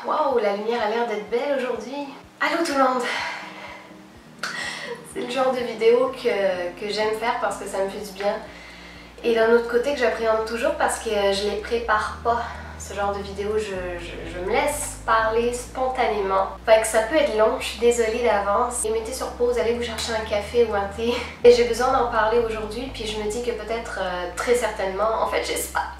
Waouh, la lumière a l'air d'être belle aujourd'hui. Allô tout le monde! C'est le genre de vidéo que j'aime faire parce que ça me fait du bien. Et d'un autre côté que j'appréhende toujours parce que je les prépare pas. Ce genre de vidéo, je me laisse parler spontanément. Fait que ça peut être long, je suis désolée d'avance. Et mettez sur pause, allez vous chercher un café ou un thé. Et j'ai besoin d'en parler aujourd'hui, puis je me dis que peut-être, très certainement, en fait j'espère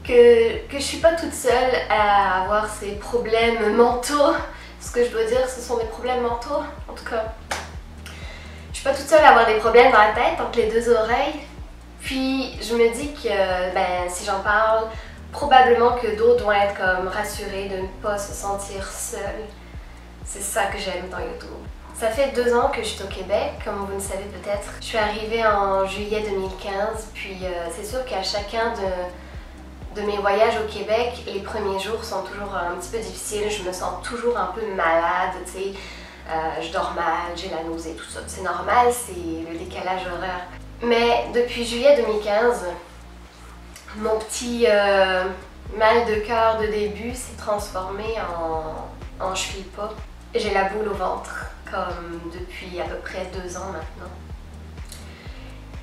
que je suis pas toute seule à avoir ces problèmes mentaux. Ce que je dois dire, ce sont des problèmes mentaux, en tout cas. Je suis pas toute seule à avoir des problèmes dans la tête, entre les deux oreilles. Puis je me dis que si j'en parle, probablement que d'autres vont être comme rassurés de ne pas se sentir seuls. C'est ça que j'aime dans YouTube. Ça fait 2 ans que je suis au Québec, comme vous le savez peut-être. Je suis arrivée en juillet 2015, puis c'est sûr qu'à chacun de mes voyages au Québec, les premiers jours sont toujours un petit peu difficiles. Je me sens toujours un peu malade, tu sais. Je dors mal, j'ai la nausée, tout ça. C'est normal, c'est le décalage horaire. Mais depuis juillet 2015, mon petit mal de cœur de début s'est transformé en je file pas. J'ai la boule au ventre, comme depuis à peu près 2 ans maintenant.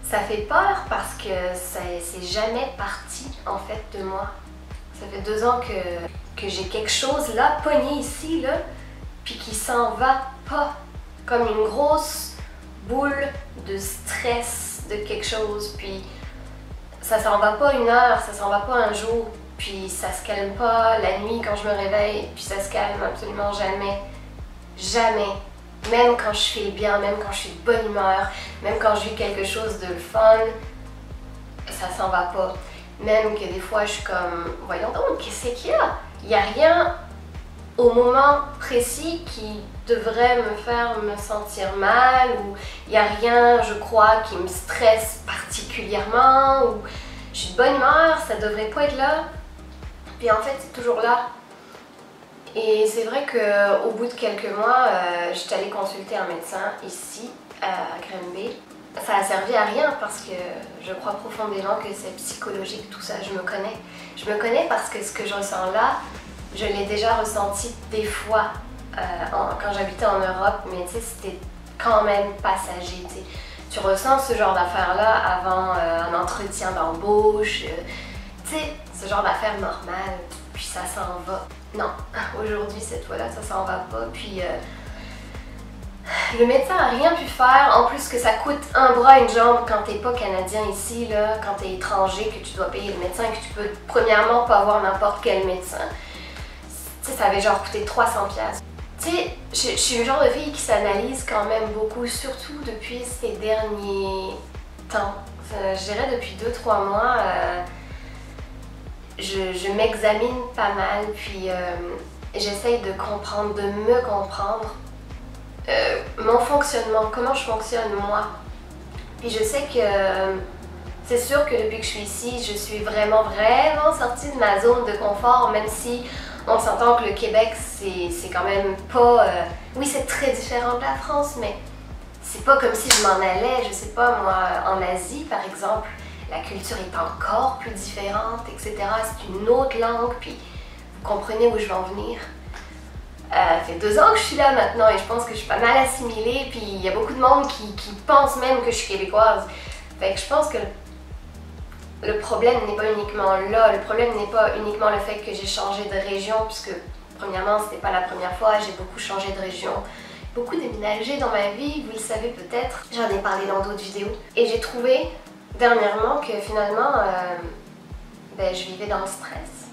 Ça fait peur parce que c'est jamais parti en fait de moi. Ça fait 2 ans que j'ai quelque chose là, pogné ici, là, puis qui s'en va pas. Comme une grosse boule de stress de quelque chose, puis ça s'en va pas 1 heure, ça s'en va pas un jour, puis ça se calme pas la nuit quand je me réveille, puis ça se calme absolument jamais. Jamais. Même quand je file bien, même quand je suis de bonne humeur, même quand je vis quelque chose de fun, ça s'en va pas. Même que des fois je suis comme, voyons donc, qu'est-ce qu'il y a? Il n'y a rien au moment précis qui devrait me faire me sentir mal, ou il n'y a rien, je crois, qui me stresse particulièrement, ou je suis de bonne humeur, ça devrait pas être là. Puis en fait, c'est toujours là. Et c'est vrai qu'au bout de quelques mois, j'étais allée consulter un médecin ici, à Granby. Ça a servi à rien parce que je crois profondément que c'est psychologique tout ça, je me connais. Je me connais parce que ce que je ressens là, je l'ai déjà ressenti des fois quand j'habitais en Europe, mais tu sais, c'était quand même passager, tu sais. Tu ressens ce genre d'affaires-là avant un entretien d'embauche, tu sais, ce genre d'affaires normales, puis ça s'en va. Non, aujourd'hui, cette fois-là, ça s'en va pas, puis le médecin a rien pu faire, en plus que ça coûte un bras, une jambe quand t'es pas canadien ici, là, quand t'es étranger, que tu dois payer le médecin et que tu peux premièrement pas avoir n'importe quel médecin. Tu sais, ça avait genre coûté 300$. Tu sais, je suis le genre de fille qui s'analyse quand même beaucoup, surtout depuis ces derniers temps. Je dirais depuis 2-3 mois, je m'examine pas mal, puis j'essaye de comprendre, de me comprendre. Mon fonctionnement, comment je fonctionne moi. Puis je sais que c'est sûr que depuis que je suis ici, je suis vraiment sortie de ma zone de confort, même si on s'entend que le Québec c'est quand même pas... oui, c'est très différent de la France, mais c'est pas comme si je m'en allais, je sais pas moi, en Asie par exemple. La culture est encore plus différente, etc. C'est une autre langue, puis vous comprenez où je veux en venir. Ça fait 2 ans que je suis là maintenant et je pense que je suis pas mal assimilée, puis il y a beaucoup de monde qui pense même que je suis québécoise. Fait que je pense que le problème n'est pas uniquement là, le problème n'est pas uniquement le fait que j'ai changé de région, puisque premièrement c'était pas la première fois, j'ai beaucoup changé de région, beaucoup déménagé dans ma vie, vous le savez peut-être, j'en ai parlé dans d'autres vidéos. Et j'ai trouvé dernièrement que finalement, je vivais dans le stress.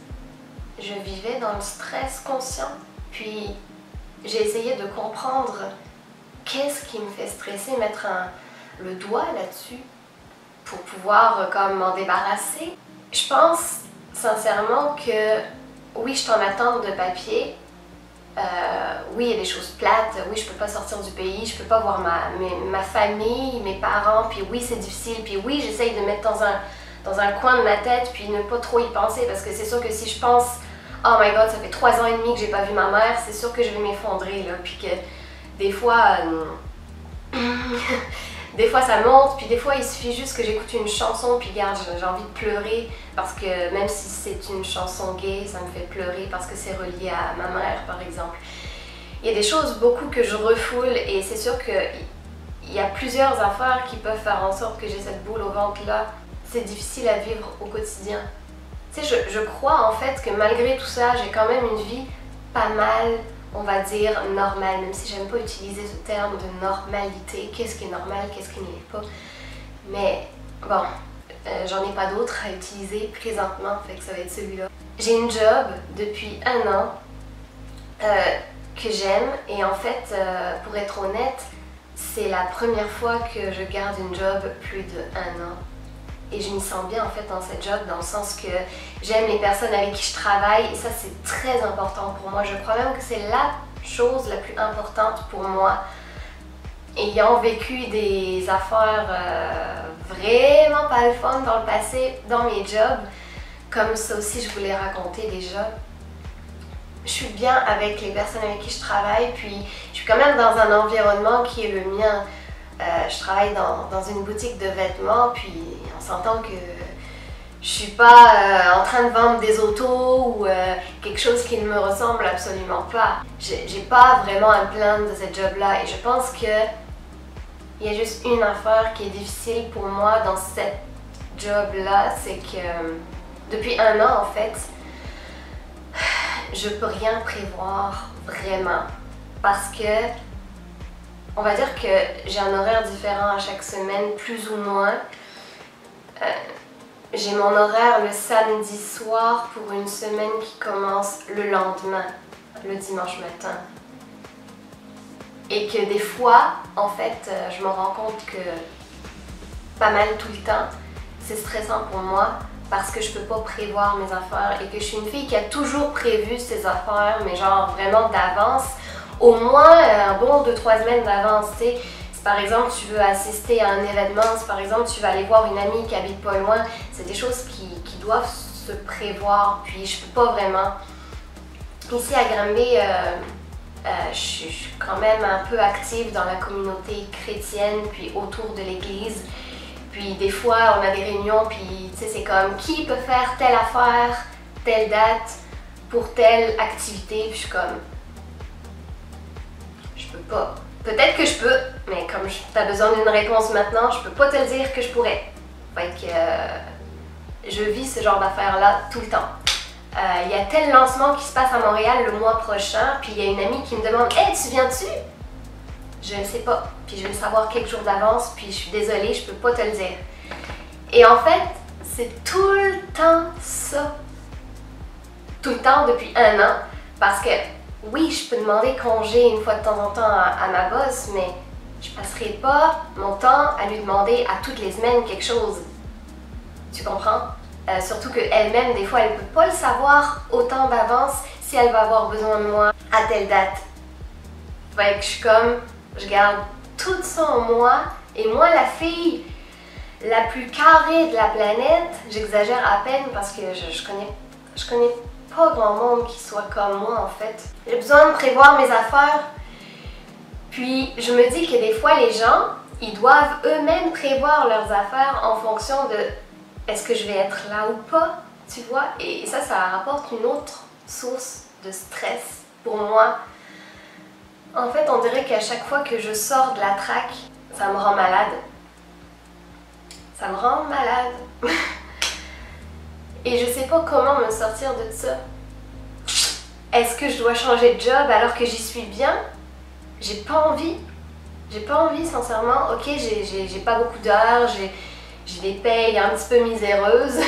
Je vivais dans le stress conscient. Puis j'ai essayé de comprendre qu'est-ce qui me fait stresser, mettre le doigt là-dessus pour pouvoir comme m'en débarrasser. Je pense sincèrement que oui, je suis en attente de papier. Oui, il y a des choses plates. Oui, je peux pas sortir du pays, je peux pas voir ma famille, mes parents. Puis oui, c'est difficile. Puis oui, j'essaye de mettre dans un coin de ma tête puis ne pas trop y penser, parce que c'est sûr que si je pense oh my god, ça fait 3 ans et demi que j'ai pas vu ma mère, c'est sûr que je vais m'effondrer là, puis que des fois des fois ça monte, puis des fois il suffit juste que j'écoute une chanson, puis regarde, j'ai envie de pleurer, parce que même si c'est une chanson gay, ça me fait pleurer parce que c'est relié à ma mère, par exemple. Il y a des choses beaucoup que je refoule, et c'est sûr qu'il y a plusieurs affaires qui peuvent faire en sorte que j'ai cette boule au ventre là. C'est difficile à vivre au quotidien. Tu sais, je crois en fait que malgré tout ça, j'ai quand même une vie pas mal, on va dire, normale, même si j'aime pas utiliser ce terme de normalité. Qu'est-ce qui est normal, qu'est-ce qui n'est pas. Mais bon, j'en ai pas d'autres à utiliser présentement, fait que ça va être celui-là. J'ai une job depuis 1 an que j'aime, et en fait, pour être honnête, c'est la première fois que je garde une job plus de 1 an. Et je m'y sens bien en fait dans cette job, dans le sens que j'aime les personnes avec qui je travaille, et ça c'est très important pour moi. Je crois même que c'est la chose la plus importante pour moi. Ayant vécu des affaires vraiment pas le fun dans le passé, dans mes jobs, comme ça aussi je vous l'ai raconté déjà, je suis bien avec les personnes avec qui je travaille, puis je suis quand même dans un environnement qui est le mien. Je travaille dans une boutique de vêtements, puis on s'entend que je suis pas en train de vendre des autos ou quelque chose qui ne me ressemble absolument pas. J'ai pas vraiment à me plaindre de cette job-là, et je pense que il y a juste une affaire qui est difficile pour moi dans cette job-là, c'est que depuis 1 an en fait, je peux rien prévoir vraiment, parce que on va dire que j'ai un horaire différent à chaque semaine, plus ou moins. J'ai mon horaire le samedi soir pour une semaine qui commence le lendemain, le dimanche matin. Et que des fois, en fait, je me rends compte que pas mal tout le temps, c'est stressant pour moi parce que je peux pas prévoir mes affaires, et que je suis une fille qui a toujours prévu ses affaires, mais genre vraiment d'avance. Au moins un bon 2-3 semaines d'avance, tu sais. Si par exemple tu veux assister à un événement, si par exemple tu vas aller voir une amie qui habite pas loin, c'est des choses qui doivent se prévoir, puis je peux pas vraiment. Ici à Granby, je suis quand même un peu active dans la communauté chrétienne, puis autour de l'église. Puis des fois on a des réunions, puis tu sais, c'est comme qui peut faire telle affaire, telle date, pour telle activité, puis je suis comme... Je peux pas. Peut-être que je peux, mais comme tu as besoin d'une réponse maintenant, je peux pas te le dire que je pourrais. Fait que je vis ce genre d'affaires-là tout le temps. Il y a tel lancement qui se passe à Montréal le mois prochain, puis il y a une amie qui me demande « Hey, tu viens-tu? » Je ne sais pas, puis je vais le savoir quelques jours d'avance, puis je suis désolée, je peux pas te le dire. Et en fait, c'est tout le temps ça. Tout le temps depuis 1 an, parce que oui, je peux demander congé une fois de temps en temps à ma boss, mais je passerai pas mon temps à lui demander à toutes les semaines quelque chose. Tu comprends? Surtout qu'elle-même, des fois, elle peut pas le savoir autant d'avance si elle va avoir besoin de moi à telle date. Fait que je suis comme, je garde tout ça en moi, et moi, la fille la plus carrée de la planète, j'exagère à peine parce que je connais pas grand monde qui soit comme moi en fait. J'ai besoin de prévoir mes affaires, puis je me dis que des fois les gens, ils doivent eux-mêmes prévoir leurs affaires en fonction de est-ce que je vais être là ou pas, tu vois, et ça rapporte une autre source de stress pour moi. En fait, on dirait qu'à chaque fois que je sors de la track, ça me rend malade. Ça me rend malade. Et je sais pas comment me sortir de ça. Est-ce que je dois changer de job alors que j'y suis bien? J'ai pas envie. J'ai pas envie, sincèrement. Ok, j'ai pas beaucoup d'heures, j'ai des payes un petit peu miséreuses,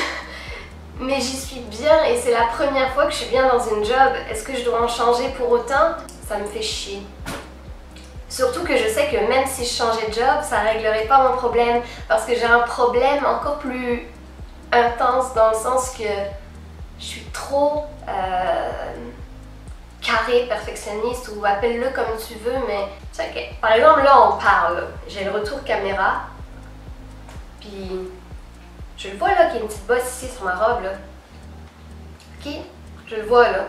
mais j'y suis bien et c'est la première fois que je suis bien dans une job. Est-ce que je dois en changer pour autant? Ça me fait chier. Surtout que je sais que même si je changeais de job, ça réglerait pas mon problème, parce que j'ai un problème encore plus intense dans le sens que je suis trop carré, perfectionniste, ou appelle-le comme tu veux, mais okay. Par exemple là on parle, j'ai le retour caméra, puis je le vois là qu'il y a une petite bosse ici sur ma robe là. Ok, je le vois là.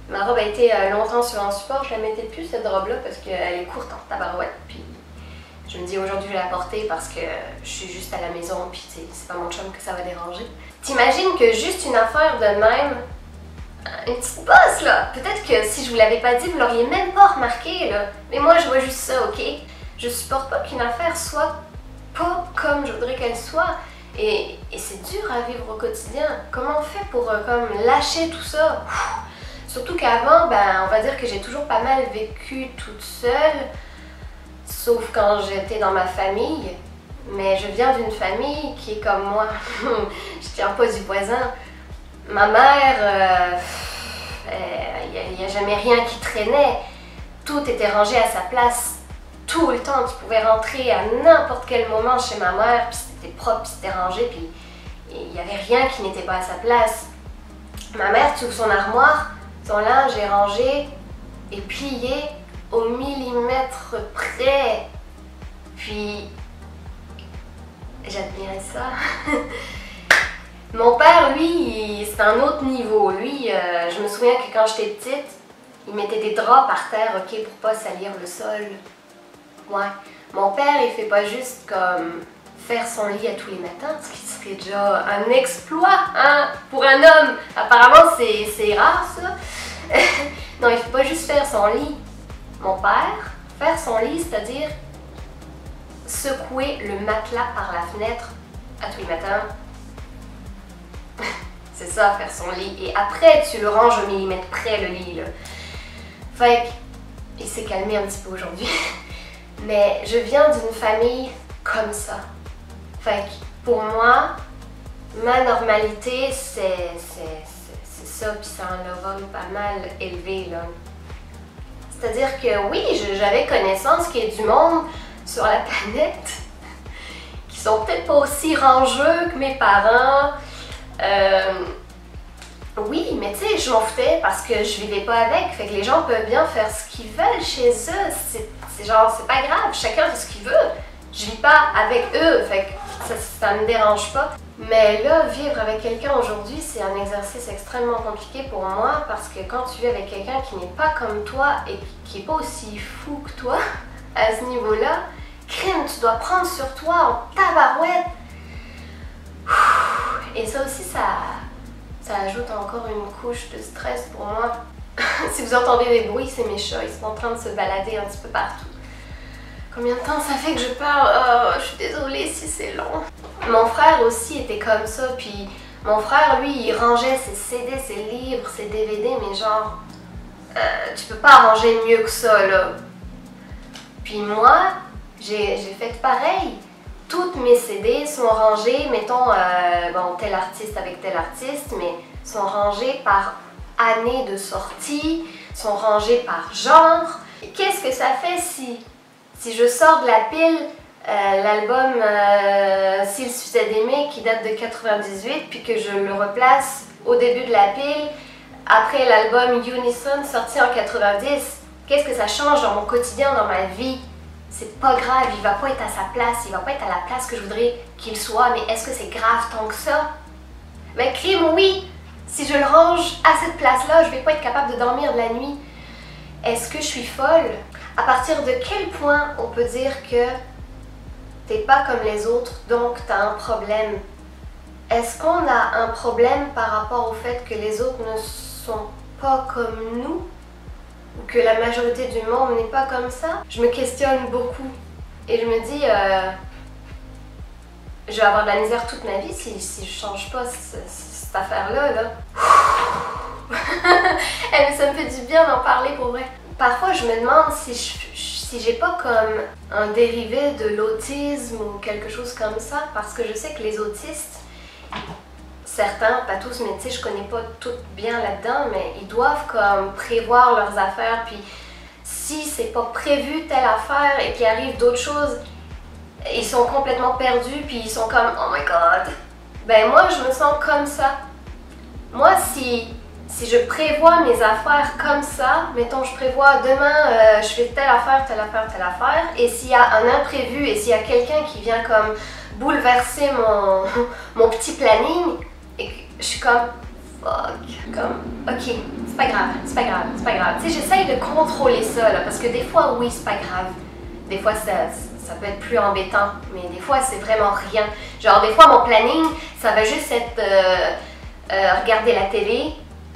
Ma robe a été longtemps sur un support, je la mettais plus cette robe là parce qu'elle est courte en tabarouette, puis Je me dis aujourd'hui je vais la porter parce que je suis juste à la maison puis c'est pas mon chum que ça va déranger. T'imagines que juste une affaire de même, une petite bosse là, peut-être que si je vous l'avais pas dit vous l'auriez même pas remarqué là, mais moi je vois juste ça, ok? Je supporte pas qu'une affaire soit pas comme je voudrais qu'elle soit et c'est dur à vivre au quotidien. Comment on fait pour comme lâcher tout ça? Surtout qu'avant, ben on va dire que j'ai toujours pas mal vécu toute seule. Sauf quand j'étais dans ma famille, mais je viens d'une famille qui est comme moi. Je tiens pas du voisin. Ma mère, il n'y a jamais rien qui traînait. Tout était rangé à sa place. Tout le temps, tu pouvais rentrer à n'importe quel moment chez ma mère, puis c'était propre, puis c'était rangé, puis il n'y avait rien qui n'était pas à sa place. Ma mère, tu ouvres son armoire, son linge est rangé et plié au millimètre près. Puis, j'admirais ça. Mon père, lui, c'est un autre niveau. Lui, je me souviens que quand j'étais petite, il mettait des draps par terre, ok, pour pas salir le sol. Ouais. Mon père, il fait pas juste comme faire son lit à tous les matins, ce qui serait déjà un exploit, hein, pour un homme. Apparemment, c'est rare, ça. Non, il fait pas juste faire son lit. Mon père, faire son lit, c'est-à-dire secouer le matelas par la fenêtre à tous les matins. C'est ça, faire son lit. Et après, tu le ranges au millimètre près, le lit, là. Fait qu'il s'est calmé un petit peu aujourd'hui. Mais je viens d'une famille comme ça. Fait que pour moi, ma normalité, c'est ça, puis c'est un level pas mal élevé, là. C'est-à-dire que oui, j'avais connaissance qu'il y ait du monde sur la planète qui sont peut-être pas aussi rangeux que mes parents. Oui, mais tu sais, je m'en foutais parce que je vivais pas avec. Fait que les gens peuvent bien faire ce qu'ils veulent chez eux. C'est genre, c'est pas grave, chacun fait ce qu'il veut. Je vis pas avec eux, fait que ça me dérange pas. Mais là, vivre avec quelqu'un aujourd'hui, c'est un exercice extrêmement compliqué pour moi parce que quand tu vis avec quelqu'un qui n'est pas comme toi et qui n'est pas aussi fou que toi, à ce niveau-là, crime, tu dois prendre sur toi en tabarouette. Et ça aussi, ça ajoute encore une couche de stress pour moi. Si vous entendez des bruits, c'est mes chats, ils sont en train de se balader un petit peu partout. Combien de temps ça fait que je parle? Je suis désolée si c'est long. Mon frère aussi était comme ça, puis mon frère, lui, il rangeait ses CD, ses livres, ses DVD, mais genre, tu peux pas ranger mieux que ça, là. Puis moi, j'ai fait pareil. Toutes mes CD sont rangées, mettons, bon, tel artiste avec tel artiste, mais sont rangées par année de sortie, sont rangées par genre. Qu'est-ce que ça fait si je sors de la pile l'album S'il suffisait d'aimer qui date de 98 puis que je le replace au début de la pile après l'album Unison sorti en 90, qu'est-ce que ça change dans mon quotidien, dans ma vie? C'est pas grave, il va pas être à sa place, il va pas être à la place que je voudrais qu'il soit, mais est-ce que c'est grave tant que ça? Ben crime, oui! Si je le range à cette place-là, je vais pas être capable de dormir de la nuit. Est-ce que je suis folle? À partir de quel point on peut dire que t'es pas comme les autres, donc t'as un problème? Est-ce qu'on a un problème par rapport au fait que les autres ne sont pas comme nous? Ou que la majorité du monde n'est pas comme ça? Je me questionne beaucoup. Et je me dis, je vais avoir de la misère toute ma vie si je change pas cette affaire-là. Là. Mais ça me fait du bien d'en parler pour vrai. Parfois, je me demande si j'ai pas comme un dérivé de l'autisme ou quelque chose comme ça, parce que je sais que les autistes, certains, pas tous, mais tu sais, je connais pas tout bien là-dedans, mais ils doivent comme prévoir leurs affaires, puis si c'est pas prévu telle affaire et qu'il arrive d'autres choses, ils sont complètement perdus, puis ils sont comme « Oh my God! » Ben moi, je me sens comme ça. Moi, si je prévois mes affaires comme ça, mettons, je prévois demain, je fais telle affaire, telle affaire, telle affaire, et s'il y a un imprévu, et s'il y a quelqu'un qui vient comme bouleverser mon petit planning, et que je suis comme fuck, comme ok, c'est pas grave, c'est pas grave, c'est pas grave. Tu sais, j'essaye de contrôler ça, là, parce que des fois, oui, c'est pas grave. Des fois, ça ça peut être plus embêtant, mais des fois c'est vraiment rien. Genre des fois mon planning, ça va juste être regarder la télé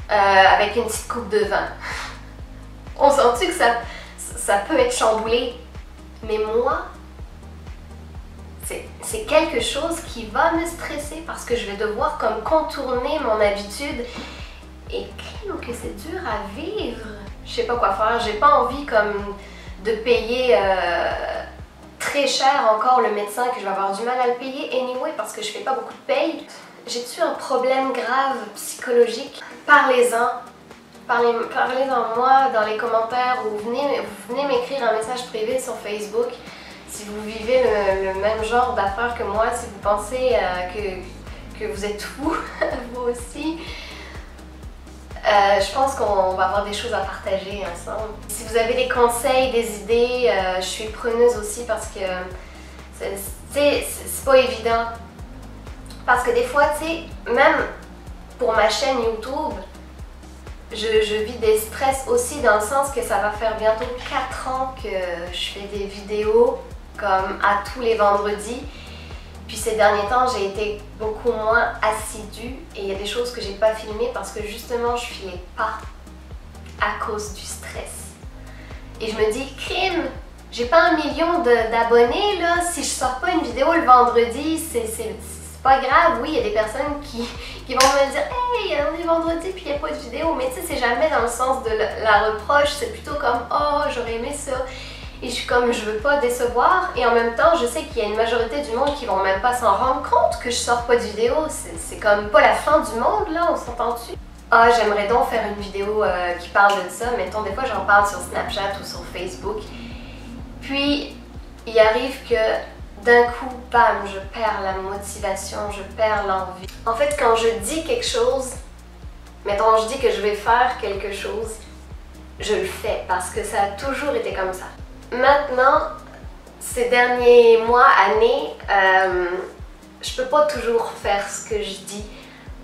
avec une petite coupe de vin. On sent-tu que ça peut être chamboulé? Mais moi, c'est quelque chose qui va me stresser parce que je vais devoir comme contourner mon habitude. Et que c'est dur à vivre. Je sais pas quoi faire. J'ai pas envie comme de payer très cher encore le médecin, que je vais avoir du mal à le payer anyway parce que je fais pas beaucoup de paye. J'ai-tu un problème grave psychologique? Parlez-en. Parlez-en moi dans les commentaires ou vous venez m'écrire un message privé sur Facebook si vous vivez le même genre d'affaires que moi, si vous pensez que vous êtes fou, vous aussi. Je pense qu'on va avoir des choses à partager ensemble. Si vous avez des conseils, des idées, je suis preneuse aussi parce que c'est pas évident. Parce que des fois, tu sais, même pour ma chaîne YouTube, je vis des stress aussi dans le sens que ça va faire bientôt 4 ans que je fais des vidéos comme à tous les vendredis. Puis ces derniers temps, j'ai été beaucoup moins assidue et il y a des choses que j'ai pas filmées parce que justement, je filais pas à cause du stress. Et je me dis, crime, j'ai pas 1 million d'abonnés là, si je sors pas une vidéo le vendredi, c'est pas grave. Oui, il y a des personnes qui vont me dire « Hey, on est vendredi puis il n'y a pas de vidéo », mais tu sais, c'est jamais dans le sens de la reproche, c'est plutôt comme « Oh, j'aurais aimé ça ». Et je suis comme, je veux pas décevoir, et en même temps, je sais qu'il y a une majorité du monde qui vont même pas s'en rendre compte que je sors pas de vidéo. C'est comme pas la fin du monde, là, on s'entend-tu? Ah, j'aimerais donc faire une vidéo qui parle de ça. Mettons, des fois, j'en parle sur Snapchat ou sur Facebook. Puis, il arrive que d'un coup, bam, je perds la motivation, je perds l'envie. En fait, quand je dis quelque chose, mettons, je dis que je vais faire quelque chose, je le fais parce que ça a toujours été comme ça. Maintenant, ces derniers mois, années, je peux pas toujours faire ce que je dis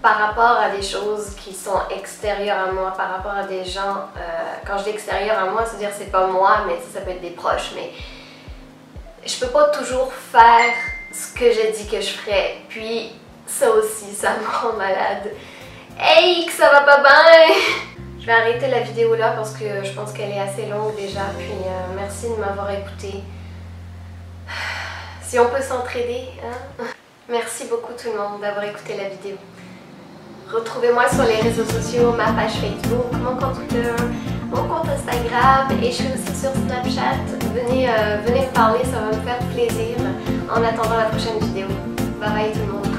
par rapport à des choses qui sont extérieures à moi, par rapport à des gens. Quand je dis extérieur à moi, c'est-à-dire c'est pas moi, mais ça peut être des proches, mais je peux pas toujours faire ce que j'ai dit que je ferais. Puis ça aussi, ça me rend malade. Hey, que ça va pas bien! Je vais arrêter la vidéo là parce que je pense qu'elle est assez longue déjà, puis merci de m'avoir écouté. Si on peut s'entraider, hein? Merci beaucoup tout le monde d'avoir écouté la vidéo. Retrouvez-moi sur les réseaux sociaux, ma page Facebook, mon compte Twitter, mon compte Instagram et je suis aussi sur Snapchat. Venez me parler, ça va me faire plaisir. En attendant la prochaine vidéo. Bye bye tout le monde.